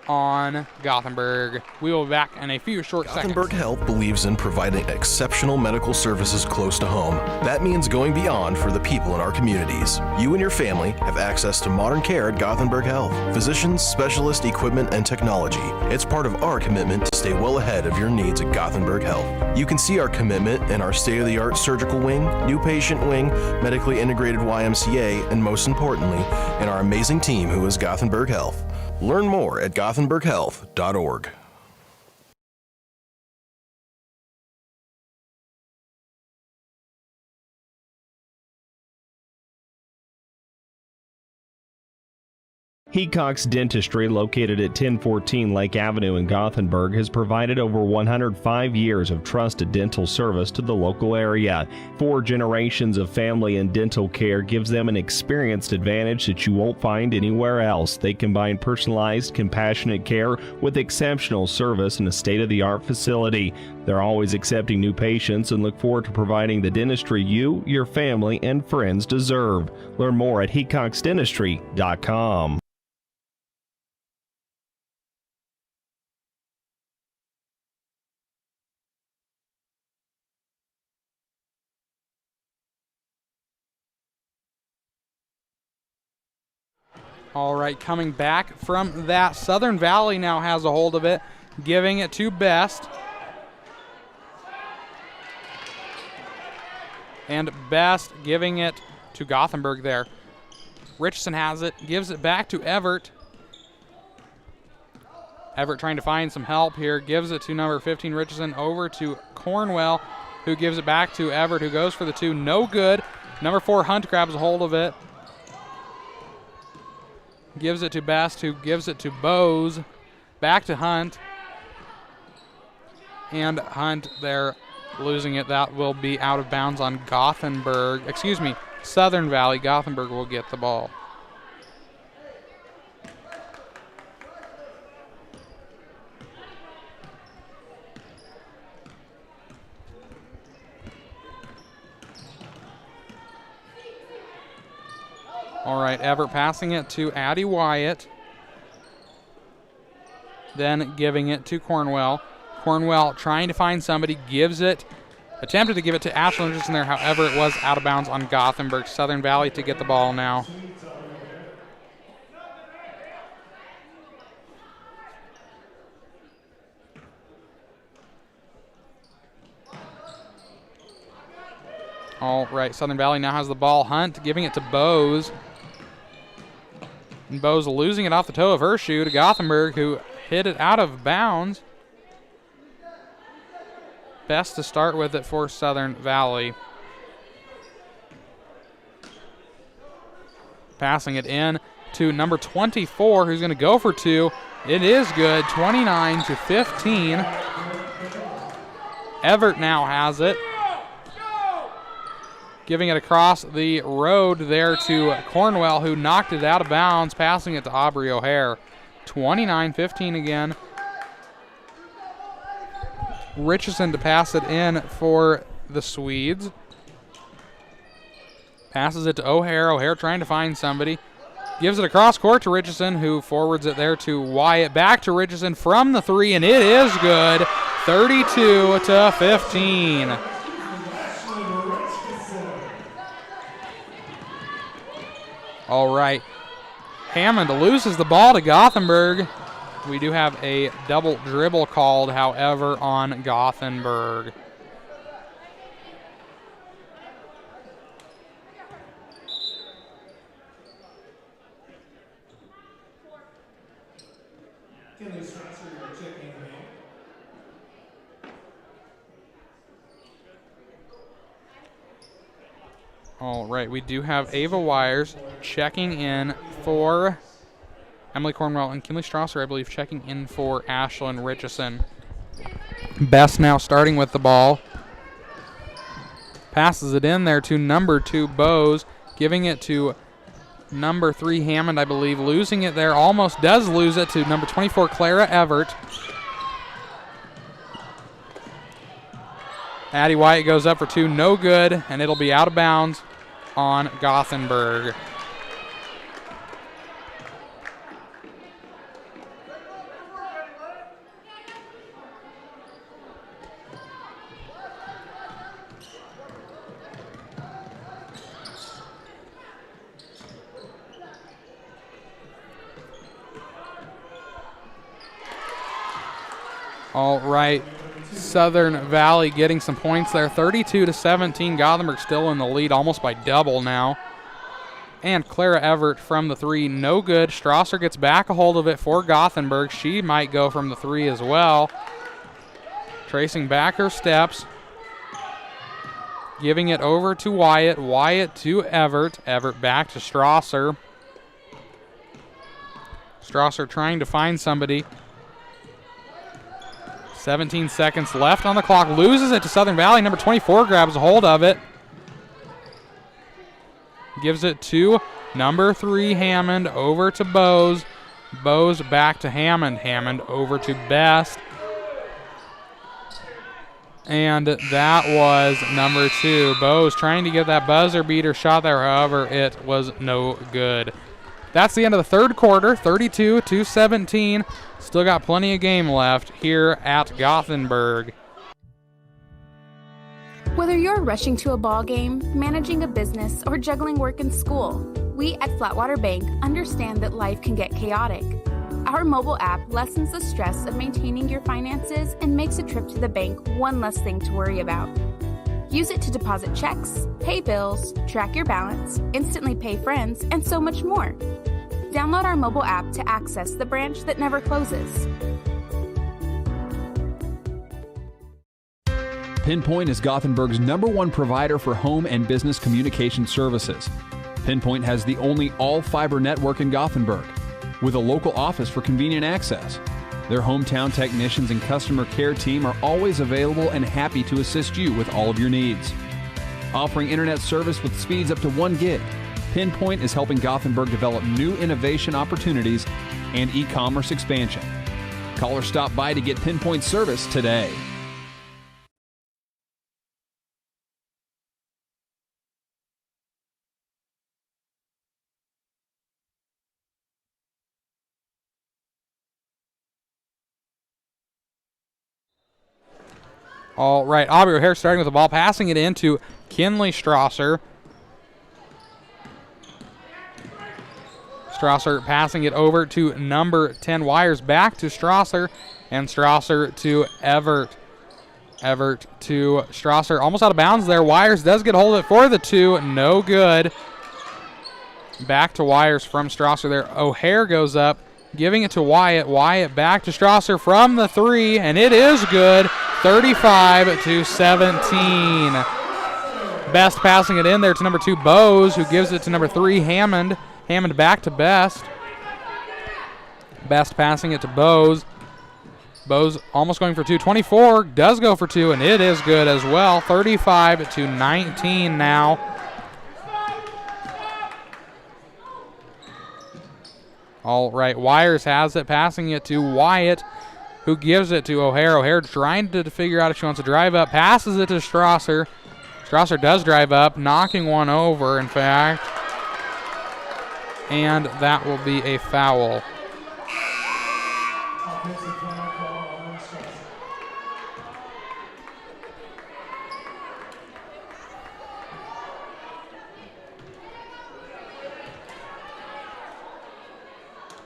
on Gothenburg. We will be back in a few short seconds. Gothenburg Health believes in providing exceptional medical services close to home. That means going beyond for the people in our communities. You and your family have access to modern care at Gothenburg Health. Physicians, specialists, equipment, and technology. It's part of our commitment to stay well ahead of your needs at Gothenburg Health. You can see our commitment in our state-of-the-art surgical wing, new patient wing, medically integrated YMCA, and most importantly, in our amazing team who is Gothenburg Health. Learn more at gothenburghealth.org. Hecox Dentistry, located at 1014 Lake Avenue in Gothenburg, has provided over 105 years of trusted dental service to the local area. 4 generations of family and dental care gives them an experienced advantage that you won't find anywhere else. They combine personalized, compassionate care with exceptional service in a state-of-the-art facility. They're always accepting new patients and look forward to providing the dentistry you, your family, and friends deserve. Learn more at hecoxdentistry.com. All right, coming back from that, Southern Valley now has a hold of it, giving it to Best. And Best giving it to Gothenburg there. Richardson has it, gives it back to Everett. Everett trying to find some help here, gives it to number 15, Richardson, over to Cornwell, who gives it back to Everett, who goes for the 2. No good. Number 4, Hunt grabs a hold of it. Gives it to Best, who gives it to Bose. Back to Hunt. And Hunt there losing it. That will be out of bounds on Gothenburg. Excuse me, Southern Valley. Gothenburg will get the ball. All right, Everett passing it to Addie Wyatt. Then giving it to Cornwell. Cornwell trying to find somebody, gives it, attempted to give it to Ashland Richardson there. However, it was out of bounds on Gothenburg. Southern Valley to get the ball now. All right, Southern Valley now has the ball. Hunt giving it to Bose. And Bose losing it off the toe of her shoe to Gothenburg, who hit it out of bounds. Best to start with it for Southern Valley. Passing it in to number 24, who's going to go for 2. It is good, 29-15. Everett now has it. Giving it across the road there to Cornwell, who knocked it out of bounds, passing it to Aubrey O'Hare. 29-15 again. Richardson to pass it in for the Swedes. Passes it to O'Hare. O'Hare trying to find somebody. Gives it across court to Richardson, who forwards it there to Wyatt. Back to Richardson from the 3, and it is good. 32-15. All right. Hammond loses the ball to Gothenburg. We do have a double dribble called, however, on Gothenburg. All right, we do have Ava Wires checking in for Emily Cornwell and Kinley Strasser, I believe, checking in for Ashlyn Richardson. Best now starting with the ball. Passes it in there to number 2, Bose, giving it to number 3, Hammond, I believe, losing it there. Almost does lose it to number 24, Clara Everett. Addie Wyatt goes up for 2, no good, and it'll be out of bounds on Gothenburg. All right, Southern Valley getting some points there, 32-17. Gothenburg still in the lead, almost by double now. And Clara Everett from the 3, no good. Strasser gets back a hold of it for Gothenburg. She might go from the 3 as well. Tracing back her steps. Giving it over to Wyatt. Wyatt to Everett. Everett back to Strasser. Strasser trying to find somebody. 17 seconds left on the clock. Loses it to Southern Valley. Number 24 grabs a hold of it. Gives it to number 3, Hammond, over to Bose. Bose back to Hammond. Hammond over to Best. And that was number 2. Bose trying to get that buzzer beater shot there. However, it was no good. That's the end of the third quarter, 32-17. Still got plenty of game left here at Gothenburg. Whether you're rushing to a ball game, managing a business, or juggling work and school, We at Flatwater Bank understand that life can get chaotic. Our mobile app lessens the stress of maintaining your finances and makes a trip to the bank one less thing to worry about. Use it to deposit checks, pay bills, track your balance, instantly pay friends, and so much more. Download our mobile app to access the branch that never closes. Pinpoint is Gothenburg's #1 provider for home and business communication services. Pinpoint has the only all-fiber network in Gothenburg, with a local office for convenient access. Their hometown technicians and customer care team are always available and happy to assist you with all of your needs. Offering internet service with speeds up to 1 gig, Pinpoint is helping Gothenburg develop new innovation opportunities and e-commerce expansion. Call or stop by to get Pinpoint service today. All right, Aubrey O'Hare starting with the ball, passing it into Kinley Strasser. Strasser passing it over to number 10 Wires, back to Strasser, and Strasser to Everett. Everett to Strasser, almost out of bounds there. Wires does get hold of it for the 2, no good. Back to Wires from Strasser there. O'Hare goes up, giving it to Wyatt. Wyatt back to Strasser from the 3, and it is good. 35-17. Best passing it in there to number 2 Bose, who gives it to number 3 Hammond. Hammond back to Best. Best passing it to Bose. Bose almost going for 2. 24 does go for 2, and it is good as well. 35-19 now. All right, Wires has it, passing it to Wyatt, who gives it to O'Hare. O'Hare trying to figure out if she wants to drive up, passes it to Strasser. Strasser does drive up, knocking one over, in fact. And that will be a foul.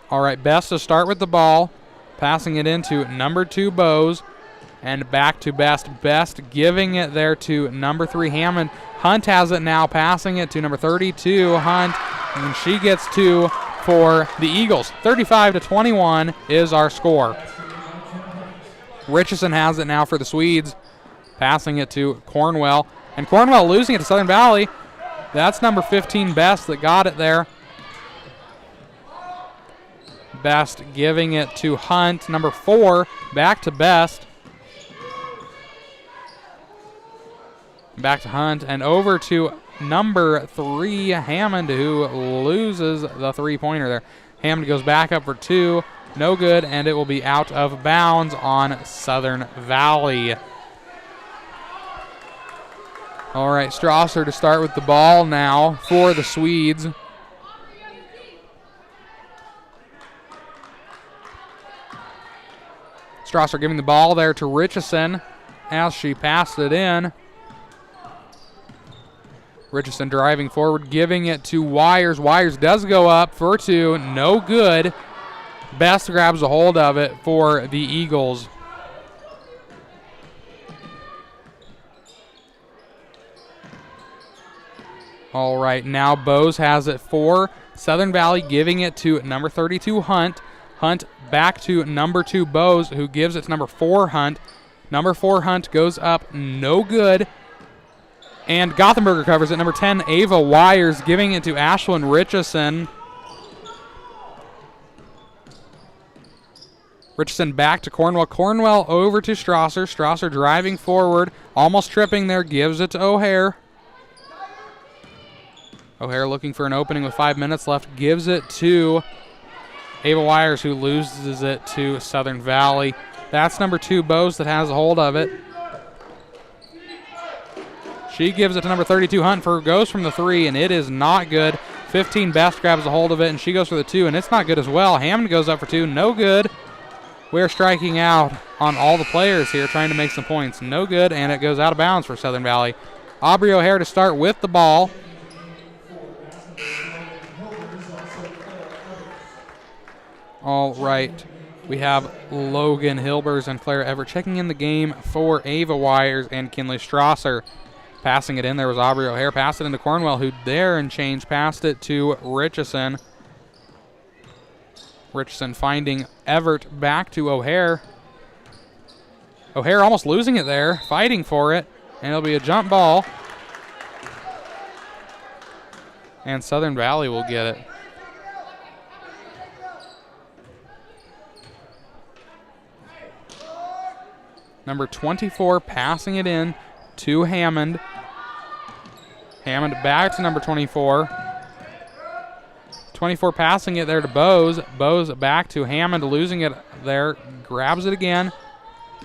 All right, Best to start with the ball, passing it into number 2 Bose, and back to Best. Best giving it there to number 3 Hammond. Hunt has it now, passing it to number 32 Hunt, and she gets 2 for the Eagles. 35-21 is our score. Richardson has it now for the Swedes, passing it to Cornwell, and Cornwell losing it to Southern Valley. That's number 15 Best that got it there. Best giving it to Hunt. Number 4 back to Best. Back to Hunt and over to number 3 Hammond, who loses the 3-pointer there. Hammond goes back up for 2. No good, and it will be out of bounds on Southern Valley. All right, Strasser to start with the ball now for the Swedes. Strasser giving the ball there to Richardson as she passed it in. Richardson driving forward, giving it to Wires. Wires does go up for 2, no good. Best grabs a hold of it for the Eagles. All right, now Bose has it for Southern Valley, giving it to number 32 Hunt. Hunt back to number 2 Bose, who gives it to number 4 Hunt. Number 4 Hunt goes up, no good. And Gothenburg recovers it. Number 10 Ava Wires, giving it to Ashlyn Richardson. Richardson back to Cornwell. Cornwell over to Strasser. Strasser driving forward, almost tripping there, gives it to O'Hare. O'Hare looking for an opening with 5 minutes left, gives it to Ava Wires, who loses it to Southern Valley. That's number 2 Bose that has a hold of it. She gives it to number 32 Hunt, for goes from the 3, and it is not good. 15 Best grabs a hold of it, and she goes for the 2, and it's not good as well. Hammond goes up for 2, no good. We're striking out on all the players here, trying to make some points. No good, and it goes out of bounds for Southern Valley. Aubrey O'Hare to start with the ball. All right. We have Logan Hilbers and Claire Everett checking in the game for Ava Wires and Kinley Strasser. Passing it in, there was Aubrey O'Hare. Passed it into Cornwell, who there and changed. Passed it to Richardson. Richardson finding Everett back to O'Hare. O'Hare almost losing it there, fighting for it, and it'll be a jump ball. And Southern Valley will get it. Number 24 passing it in to Hammond. Hammond back to number 24. 24 passing it there to Bose. Bose back to Hammond, losing it there. Grabs it again.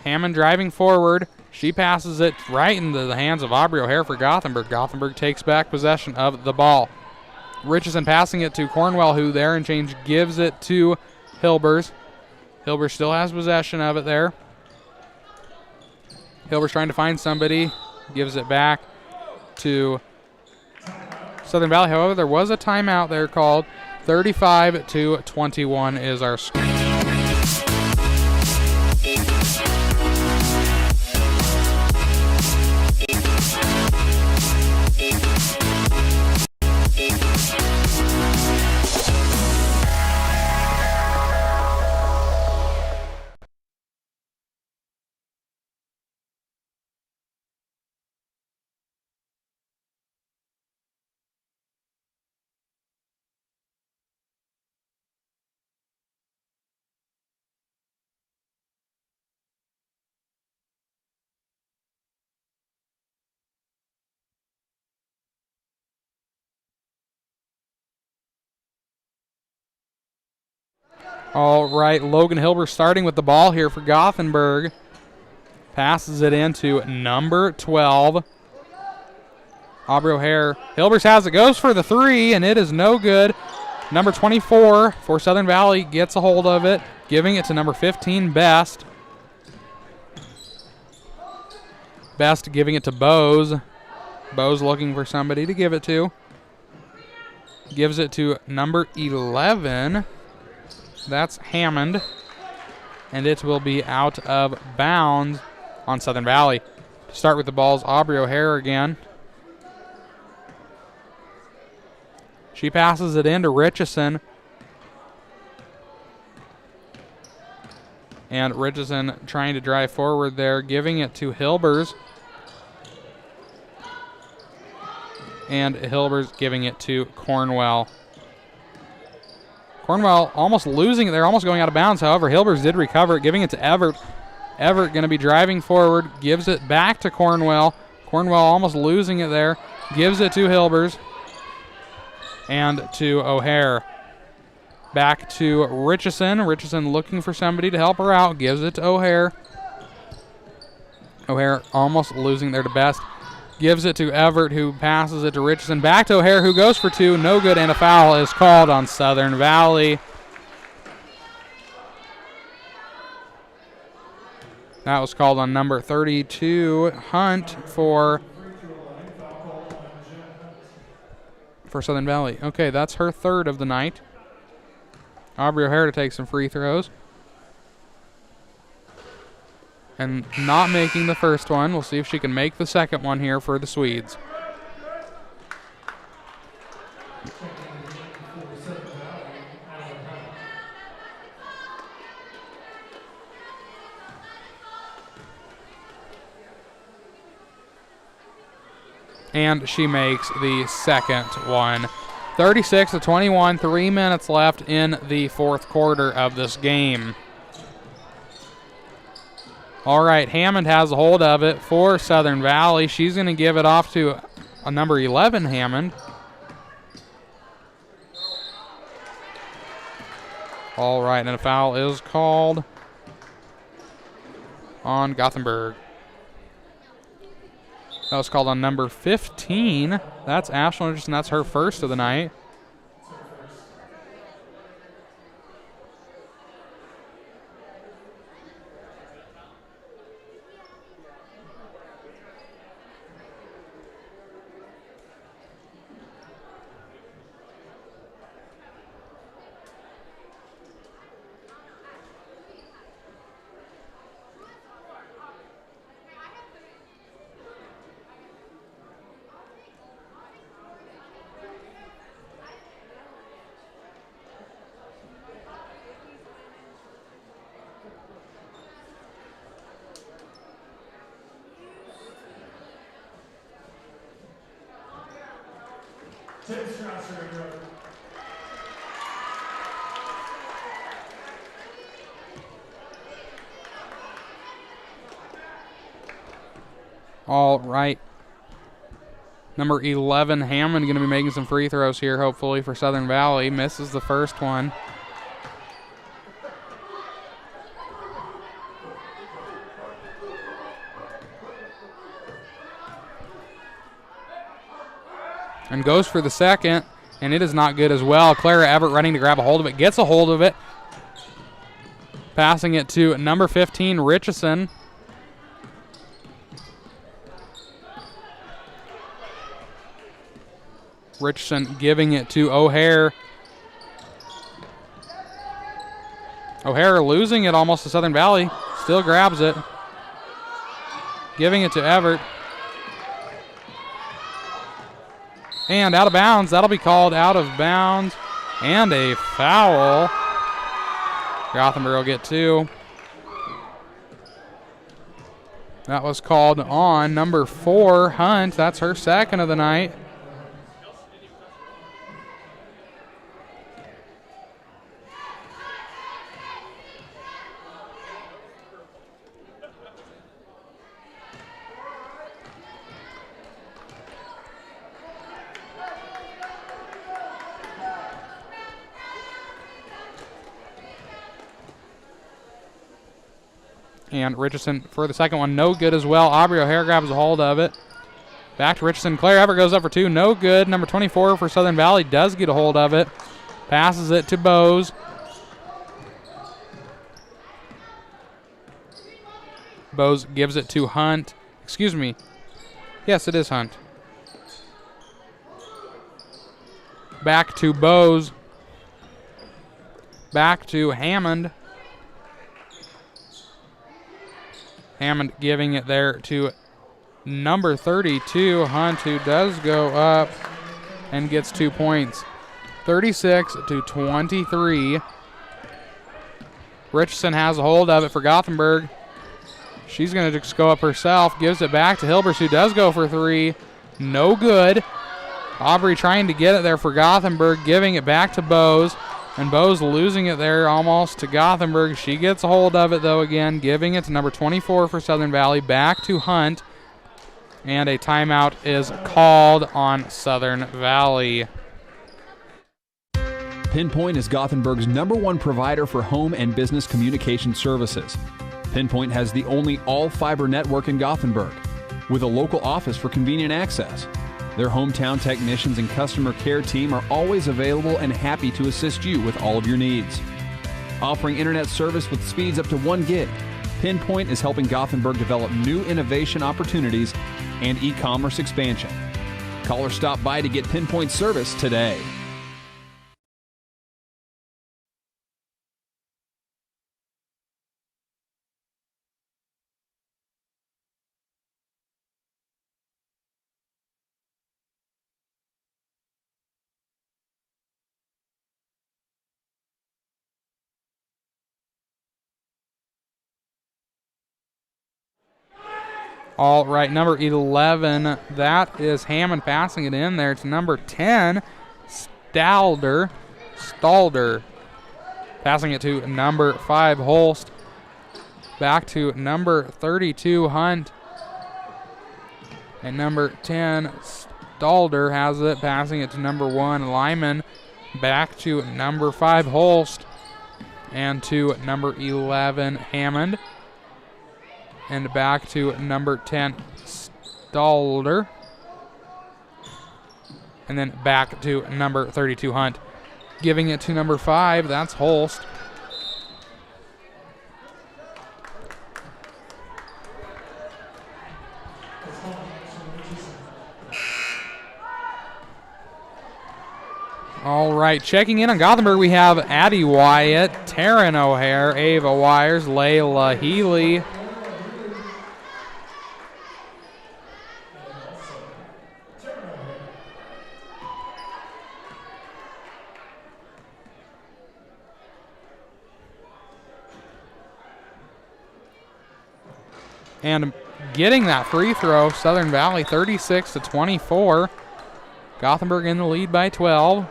Hammond driving forward. She passes it right into the hands of Aubrey O'Hare for Gothenburg. Gothenburg takes back possession of the ball. Richardson passing it to Cornwell, who there and change gives it to Hilbers. Hilbers still has possession of it there. Hilbers trying to find somebody. Gives it back to Southern Valley. However, there was a timeout there called. 35-21 is our score. All right, Logan Hilbers starting with the ball here for Gothenburg. Passes it into number 12. Aubrey O'Hare. Hilbers has it, goes for the three, and it is no good. Number 24 for Southern Valley gets a hold of it, giving it to number 15, Best. Best giving it to Bose. Bose looking for somebody to give it to. Gives it to number 11. That's Hammond. And it will be out of bounds on Southern Valley. To start with the ball's Aubrey O'Hare again. She passes it in to Richardson. And Richardson trying to drive forward there, giving it to Hilbers. And Hilbers giving it to Cornwell. Cornwell almost losing it there, almost going out of bounds. However, Hilbers did recover it, giving it to Everett. Everett going to be driving forward, gives it back to Cornwell. Cornwell almost losing it there, gives it to Hilbers and to O'Hare. Back to Richardson. Richardson looking for somebody to help her out, gives it to O'Hare. O'Hare almost losing there to Best. Gives it to Everett, who passes it to Richardson. Back to O'Hare, who goes for two. No good, and a foul is called on Southern Valley. That was called on number 32, Hunt, for Southern Valley. Okay, that's her third of the night. Aubrey O'Hare to take some free throws. And not making the first one. We'll see if she can make the second one here for the Swedes. And she makes the second one. 36-21, 3 minutes left in the fourth quarter of this game. All right, Hammond has a hold of it for Southern Valley. She's going to give it off to a number 11, Hammond. All right, and a foul is called on Gothenburg. That was called on number 15. That's Ashlyn Richardson. That's her first of the night. All right. Number 11, Hammond, going to be making some free throws here, hopefully, for Southern Valley. Misses the first one. And goes for the second, and it is not good as well. Clara Everett running to grab a hold of it, gets a hold of it. Passing it to number 15, Richardson. Richardson giving it to O'Hare. O'Hare losing it almost to Southern Valley. Still grabs it. Giving it to Everett. And out of bounds. That'll be called out of bounds. And a foul. Gothenburg will get 2. That was called on number 4, Hunt. That's her second of the night. And Richardson for the second one, no good as well. Aubrey O'Hare grabs a hold of it. Back to Richardson. Claire Everett goes up for 2, no good. Number 24 for Southern Valley does get a hold of it. Passes it to Bose. Bose gives it to Hunt. Excuse me. Yes, it is Hunt. Back to Bose. Back to Hammond. Hammond giving it there to number 32, Hunt, who does go up and gets 2 points. 36-23. Richardson has a hold of it for Gothenburg. She's going to just go up herself, gives it back to Hilbers, who does go for 3. No good. Aubrey trying to get it there for Gothenburg, giving it back to Bose. And Bose losing it there almost to Gothenburg. She gets a hold of it, though, again, giving it to number 24 for Southern Valley. Back to Hunt. And a timeout is called on Southern Valley. Pinpoint is Gothenburg's #1 provider for home and business communication services. Pinpoint has the only all-fiber network in Gothenburg, with a local office for convenient access. Their hometown technicians and customer care team are always available and happy to assist you with all of your needs. Offering internet service with speeds up to 1 gig, Pinpoint is helping Gothenburg develop new innovation opportunities and e-commerce expansion. Call or stop by to get Pinpoint service today. All right, number 11, that is Hammond passing it in there to number 10, Stalder. Passing it to number 5, Holst. Back to number 32, Hunt. And number 10, Stalder has it, passing it to number 1, Lyman. Back to number 5, Holst. And to number 11, Hammond. And back to number 10, Stalder. And then back to number 32, Hunt. Giving it to number 5, that's Holst. All right, checking in on Gothenburg, we have Addie Wyatt, Taryn O'Hare, Ava Wires, Layla Healy. And getting that free throw, Southern Valley 36-24. Gothenburg in the lead by 12.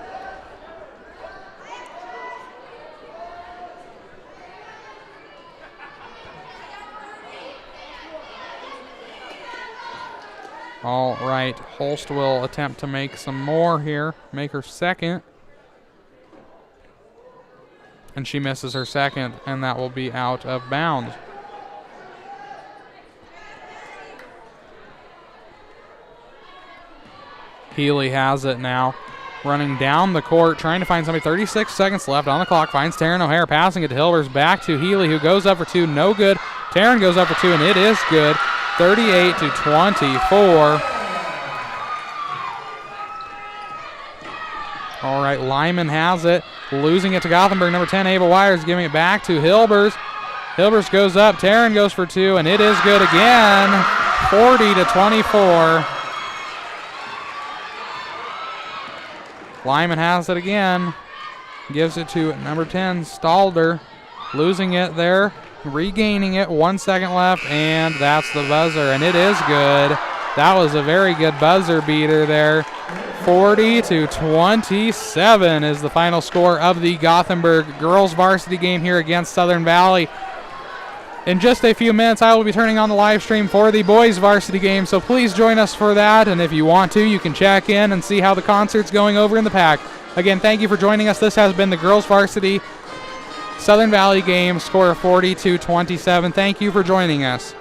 All right, Holst will attempt to make some more here, make her second. And she misses her second, and that will be out of bounds. Healy has it now, running down the court, trying to find somebody. 36 seconds left on the clock, finds Taryn O'Hare, passing it to Hilbers, back to Healy, who goes up for two, no good. Taryn goes up for two, and it is good. 38-24. All right, Lyman has it, losing it to Gothenburg. Number 10, Ava Wires, giving it back to Hilbers. Hilbers goes up, Taryn goes for two, and it is good again. 40-24. Lyman has it again, gives it to number 10, Stalder, losing it there. Regaining it, 1 second left, and that's the buzzer, and it is good. That was a very good buzzer beater there. 40-27 is the final score of the Gothenburg girls varsity game here against Southern Valley. In just a few minutes, I will be turning on the live stream for the boys varsity game, so please join us for that, and if you want to, you can check in and see how the concert's going over in the pack. Again, thank you for joining us. This has been the girls varsity Southern Valley game, score of 40-27. Thank you for joining us.